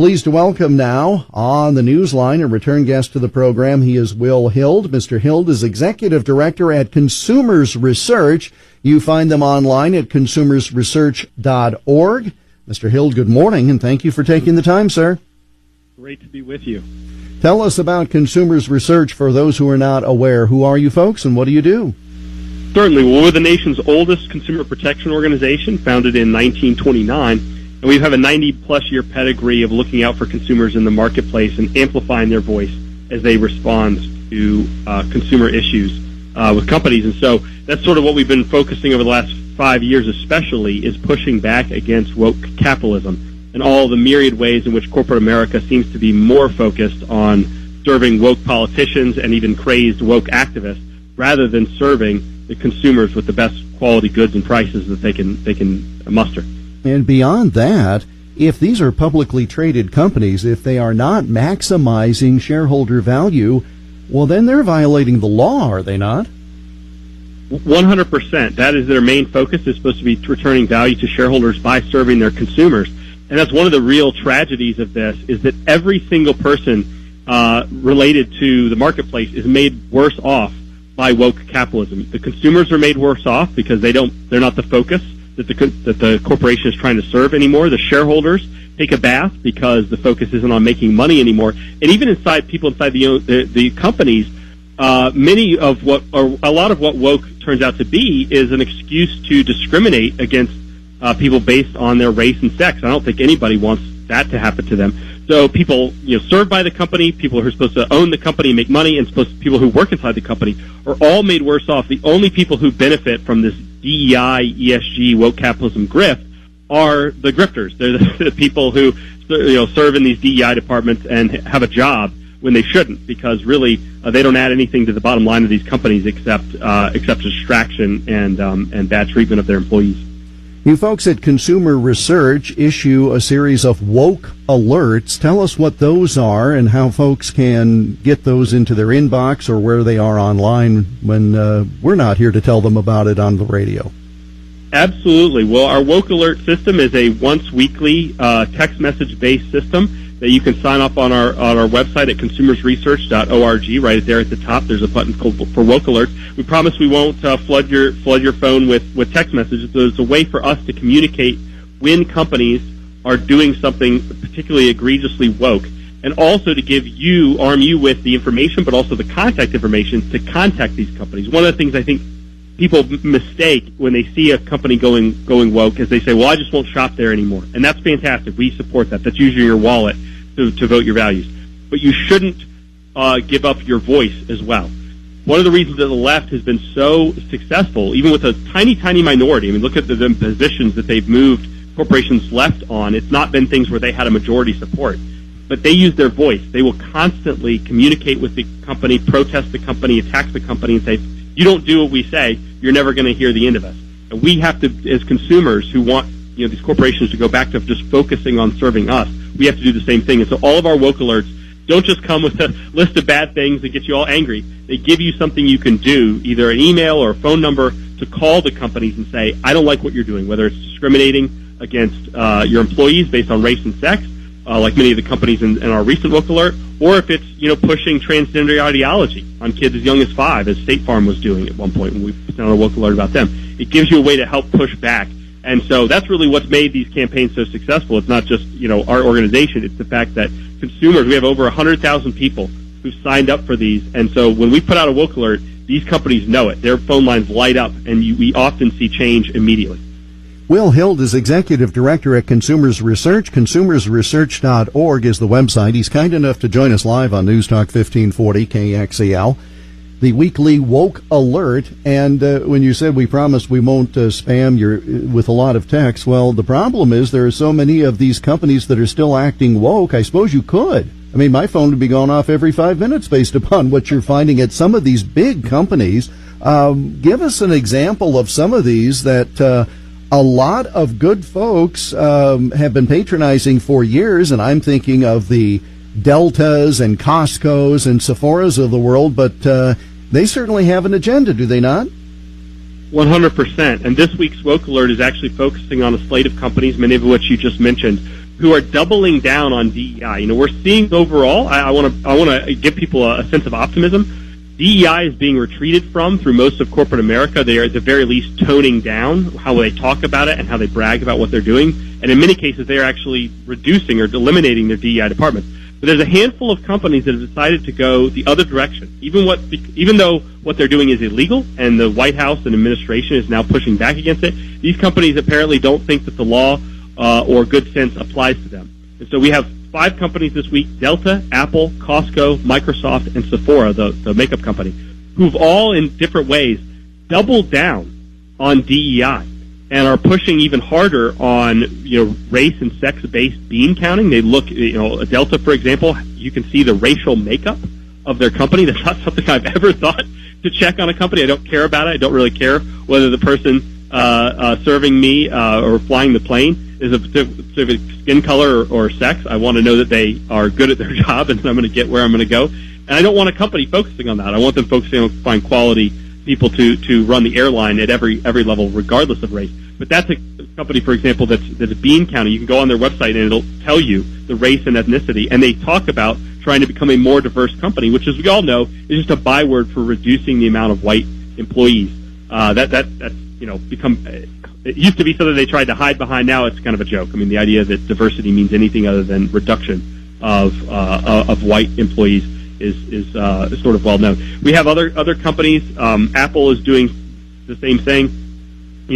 Pleased to welcome now on the Newsline a return guest to the program. He is Will Hild. Mr. Hild is Executive Director at Consumers Research. You find them online at consumersresearch.org. Mr. Hild, good morning, and thank you for taking the time, sir. Great to be with you. Tell us about Consumers Research for those who are not aware. Who are you folks, and what do you do? Certainly. Well, we're the nation's oldest consumer protection organization, founded in 1929. And we have a 90-plus year pedigree of looking out for consumers in the marketplace and amplifying their voice as they respond to consumer issues with companies. And so that's sort of what we've been focusing over the last 5 years especially, is pushing back against woke capitalism and all the myriad ways in which corporate America seems to be more focused on serving woke politicians and even crazed woke activists rather than serving the consumers with the best quality goods and prices that they can muster. And beyond that, if these are publicly traded companies, if they are not maximizing shareholder value, well, then they're violating the law, are they not? 100%. That is their main focus, is supposed to be returning value to shareholders by serving their consumers. And that's one of the real tragedies of this, is that every single person related to the marketplace is made worse off by woke capitalism. The consumers are made worse off because they're not the focus that the corporation is trying to serve anymore. The shareholders take a bath because the focus isn't on making money anymore. And even people inside the companies, a lot of what woke turns out to be is an excuse to discriminate against people based on their race and sex. I don't think anybody wants that to happen to them. So people, served by the company, people who are supposed to own the company and make money, and people who work inside the company are all made worse off. The only people who benefit from this DEI, ESG, woke capitalism grift are the grifters. They're the people who serve in these DEI departments and have a job when they shouldn't, because really they don't add anything to the bottom line of these companies except distraction and bad treatment of their employees. You folks at Consumer Research issue a series of woke alerts. Tell us what those are and how folks can get those into their inbox or where they are online when we're not here to tell them about it on the radio. Absolutely. Well, our woke alert system is a once weekly text message based system that you can sign up on our website at consumersresearch.org. Right there at the top, there's a button called for woke alerts. We promise we won't flood your phone with text messages. There's a way for us to communicate when companies are doing something particularly egregiously woke, and also to arm you with the information, but also the contact information to contact these companies. One of the things I think people mistake when they see a company going woke is they say, well, I just won't shop there anymore. And that's fantastic. We support that. That's using your wallet to vote your values. But you shouldn't give up your voice as well. One of the reasons that the left has been so successful, even with a tiny, tiny minority, I mean, look at the positions that they've moved corporations left on. It's not been things where they had a majority support. But they use their voice. They will constantly communicate with the company, protest the company, attack the company, and say, you don't do what we say, you're never going to hear the end of us. And we have to, as consumers who want these corporations to go back to just focusing on serving us, we have to do the same thing. And so all of our woke alerts don't just come with a list of bad things that get you all angry. They give you something you can do, either an email or a phone number, to call the companies and say, I don't like what you're doing, whether it's discriminating against your employees based on race and sex, like many of the companies in our recent woke alert, or if it's pushing transgender ideology on kids as young as 5, as State Farm was doing at one point when we put down a woke alert about them. It gives you a way to help push back. And so that's really what's made these campaigns so successful. It's not just our organization. It's the fact that consumers, we have over 100,000 people who've signed up for these. And so when we put out a woke alert, these companies know it. Their phone lines light up, and we often see change immediately. Will Hild is Executive Director at Consumers Research. Consumersresearch.org is the website. He's kind enough to join us live on News Talk 1540 KXEL. The weekly woke alert, and when you said we promise we won't spam you with a lot of text, well, the problem is there are so many of these companies that are still acting woke. I suppose you could. I mean, my phone would be going off every 5 minutes based upon what you're finding at some of these big companies. Give us an example of some of these that a lot of good folks have been patronizing for years, and I'm thinking of the Deltas and Costco's and Sephora's of the world, but they certainly have an agenda, do they not? 100%. And this week's woke alert is actually focusing on a slate of companies, many of which you just mentioned, who are doubling down on DEI. We're seeing overall, I want to give people a sense of optimism. DEI is being retreated from through most of corporate America. They are at the very least toning down how they talk about it and how they brag about what they're doing. And in many cases, they are actually reducing or eliminating their DEI departments. But there's a handful of companies that have decided to go the other direction, even though what they're doing is illegal and the White House and administration is now pushing back against it. These companies apparently don't think that the law or good sense applies to them. And so we have 5 companies this week: Delta, Apple, Costco, Microsoft, and Sephora, the makeup company, who've all in different ways doubled down on DEI and are pushing even harder on race and sex-based bean counting. They look, Delta, for example, you can see the racial makeup of their company. That's not something I've ever thought to check on a company. I don't care about it. I don't really care whether the person serving me or flying the plane is a specific skin color or sex. I want to know that they are good at their job and I'm going to get where I'm going to go. And I don't want a company focusing on that. I want them focusing on find quality people to run the airline at every level, regardless of race. But that's a company, for example, that's a bean counting. You can go on their website and it'll tell you the race and ethnicity. And they talk about trying to become a more diverse company, which, as we all know, is just a byword for reducing the amount of white employees. That's become. It used to be something they tried to hide behind. Now it's kind of a joke. I mean, the idea that diversity means anything other than reduction of white employees is sort of well known. We have other companies. Apple is doing the same thing,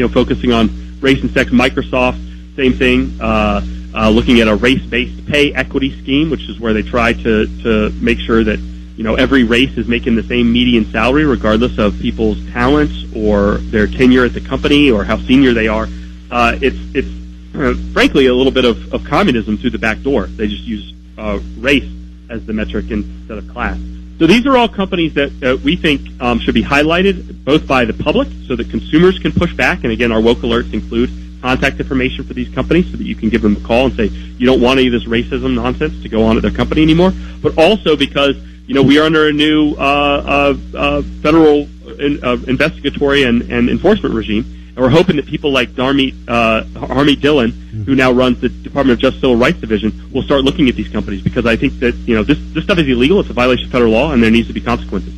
focusing on race and sex. Microsoft, same thing, looking at a race-based pay equity scheme, which is where they try to make sure that every race is making the same median salary, regardless of people's talents or their tenure at the company or how senior they are. It's frankly a little bit of communism through the back door. They just use race as the metric instead of class. So these are all companies that we think should be highlighted both by the public so that consumers can push back. And again, our woke alerts include contact information for these companies so that you can give them a call and say you don't want any of this racism nonsense to go on at their company anymore. But also because we are under a new federal investigatory and enforcement regime, and we're hoping that people like Harmeet Dillon, who now runs the Department of Justice Civil Rights Division, will start looking at these companies, because I think that this stuff is illegal. It's a violation of federal law, and there needs to be consequences.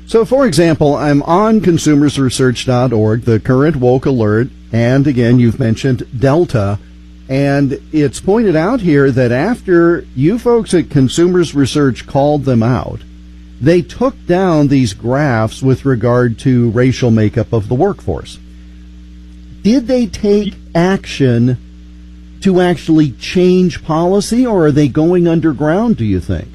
So, for example, I'm on consumersresearch.org, the current woke alert, and again, you've mentioned Delta. And it's pointed out here that after you folks at Consumers Research called them out, they took down these graphs with regard to racial makeup of the workforce. Did they take action to actually change policy, or are they going underground, do you think?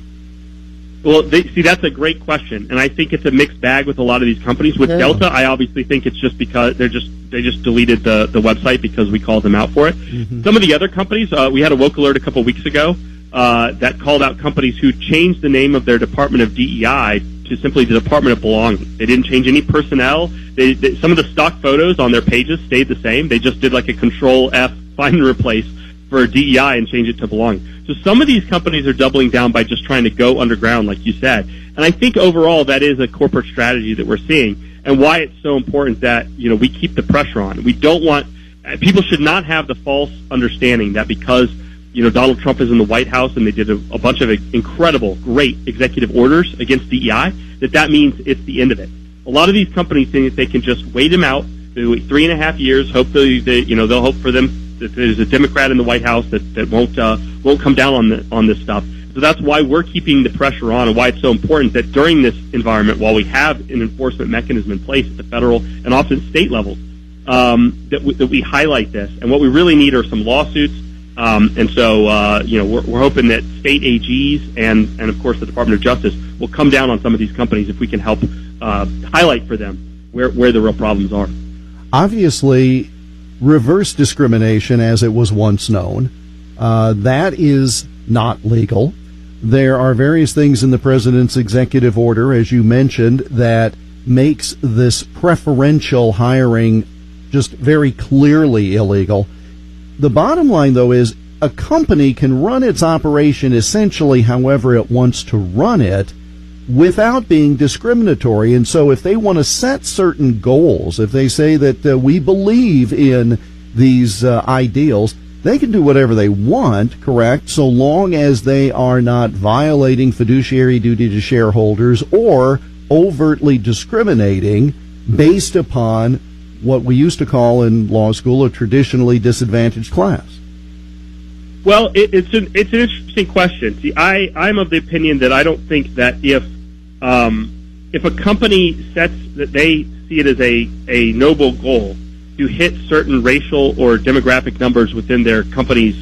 Well, that's a great question, and I think it's a mixed bag with a lot of these companies. With Delta, I obviously think it's just because they just deleted the website because we called them out for it. Mm-hmm. Some of the other companies, we had a woke alert a couple weeks ago that called out companies who changed the name of their Department of DEI to simply the Department of Belonging. They didn't change any personnel. Some of the stock photos on their pages stayed the same. They just did like a Control F, find and replace for DEI and change it to belonging. So some of these companies are doubling down by just trying to go underground, like you said. And I think overall that is a corporate strategy that we're seeing, and why it's so important that we keep the pressure on. We don't want people should not have the false understanding that because Donald Trump is in the White House and they did a bunch of incredible, great executive orders against DEI, that means it's the end of it. A lot of these companies think that they can just wait him out, do 3.5 years. Hopefully, they'll hope for them that there's a Democrat in the White House that won't come down on this stuff. So that's why we're keeping the pressure on, and why it's so important that during this environment, while we have an enforcement mechanism in place at the federal and often state levels, that we highlight this. And what we really need are some lawsuits. And so we're hoping that state AGs and of course the Department of Justice will come down on some of these companies if we can help highlight for them where the real problems are. Obviously, reverse discrimination, as it was once known, that is not legal. There are various things in the president's executive order, as you mentioned, that makes this preferential hiring just very clearly illegal. The bottom line, though, is a company can run its operation essentially however it wants to run it without being discriminatory. And so if they want to set certain goals, if they say that we believe in these ideals, They can do whatever they want, correct, so long as they are not violating fiduciary duty to shareholders or overtly discriminating based upon what we used to call in law school a traditionally disadvantaged class. Well, it's an interesting question. See, I'm of the opinion that I don't think that if a company sets that they see it as a noble goal to hit certain racial or demographic numbers within their company's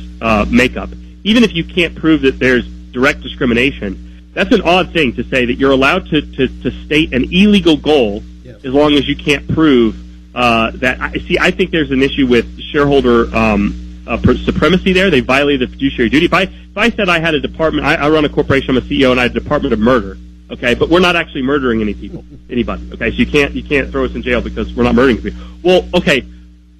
makeup, even if you can't prove that there's direct discrimination, that's an odd thing to say that you're allowed to state an illegal goal as long as you can't prove that. I think there's an issue with shareholder supremacy there. They violated the fiduciary duty. If I said I had a department, I run a corporation, I'm a CEO, and I had a department of murder. Okay, but we're not actually murdering anybody. Okay, so you can't throw us in jail because we're not murdering people. Well, okay,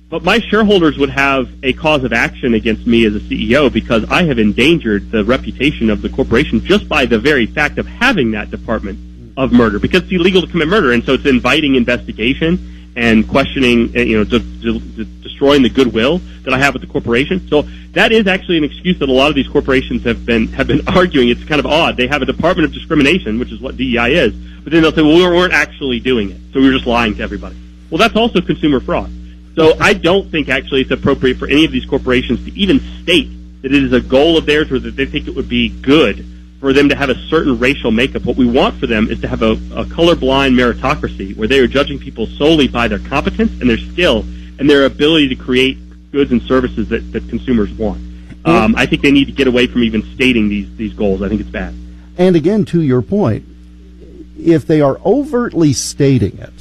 but my shareholders would have a cause of action against me as a CEO because I have endangered the reputation of the corporation just by the very fact of having that department of murder, because it's illegal to commit murder, and so it's inviting investigation and questioning, destroying the goodwill that I have with the corporation. So that is actually an excuse that a lot of these corporations have been arguing. It's kind of odd. They have a department of discrimination, which is what DEI is, but then they'll say, well, we weren't actually doing it, so we were just lying to everybody. Well, that's also consumer fraud. So I don't think actually it's appropriate for any of these corporations to even state that it is a goal of theirs or that they think it would be good for them to have a certain racial makeup. What we want for them is to have a colorblind meritocracy where they are judging people solely by their competence and their skill and their ability to create goods and services that consumers want. I think they need to get away from even stating these goals. I think it's bad. And again, to your point, if they are overtly stating it,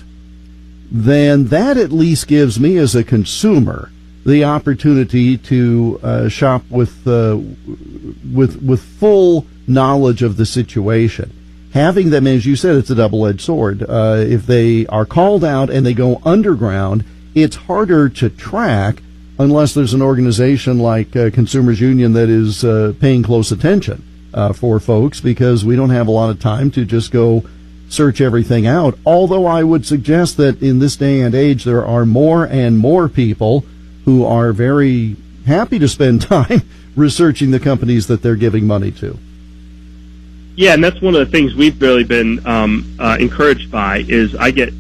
then that at least gives me as a consumer the opportunity to shop with full knowledge of the situation. Having them, as you said, it's a double-edged sword. If they are called out and they go underground, it's harder to track unless there's an organization like Consumers Union that is paying close attention for folks, because we don't have a lot of time to just go search everything out. Although I would suggest that in this day and age, there are more and more people who are very happy to spend time researching the companies that they're giving money to. Yeah, and that's one of the things we've really been encouraged by. Is I get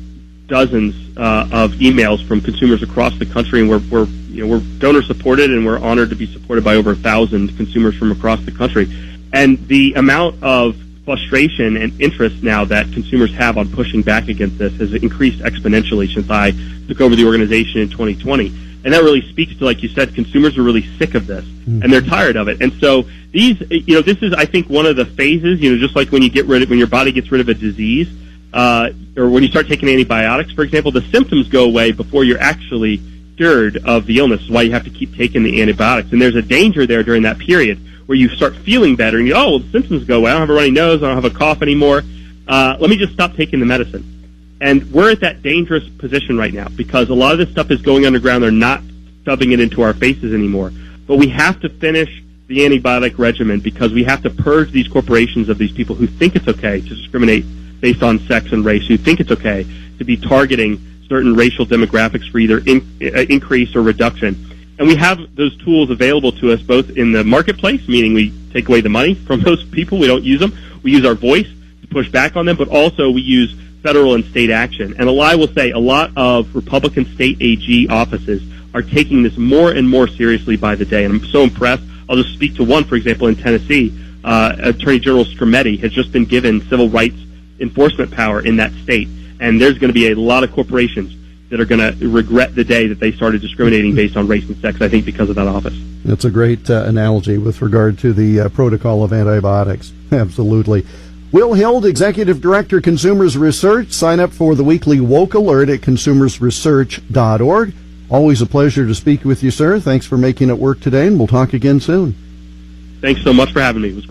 dozens of emails from consumers across the country, and we're donor supported, and we're honored to be supported by over 1,000 consumers from across the country. And the amount of frustration and interest now that consumers have on pushing back against this has increased exponentially since I took over the organization in 2020. And that really speaks to, like you said, consumers are really sick of this, and they're tired of it. And so this is, I think, one of the phases, just like when your body gets rid of a disease, or when you start taking antibiotics, for example, the symptoms go away before you're actually cured of the illness. That's why you have to keep taking the antibiotics. And there's a danger there during that period where you start feeling better, and the symptoms go away. I don't have a runny nose. I don't have a cough anymore. Let me just stop taking the medicine. And we're at that dangerous position right now because a lot of this stuff is going underground. They're not shoving it into our faces anymore. But we have to finish the antibiotic regimen because we have to purge these corporations of these people who think it's okay to discriminate based on sex and race, who think it's okay to be targeting certain racial demographics for either increase or reduction. And we have those tools available to us both in the marketplace, meaning we take away the money from those people. We don't use them. We use our voice to push back on them, but also we use federal and state action. And I will say a lot of Republican state AG offices are taking this more and more seriously by the day. And I'm so impressed. I'll just speak to one, for example, in Tennessee. Attorney General Strametti has just been given civil rights enforcement power in that state. And there's going to be a lot of corporations that are going to regret the day that they started discriminating based on race and sex, I think, because of that office. That's a great analogy with regard to the protocol of antibiotics. Absolutely. Will Hild, Executive Director, Consumers Research. Sign up for the weekly Woke Alert at consumersresearch.org. Always a pleasure to speak with you, sir. Thanks for making it work today, and we'll talk again soon. Thanks so much for having me. It was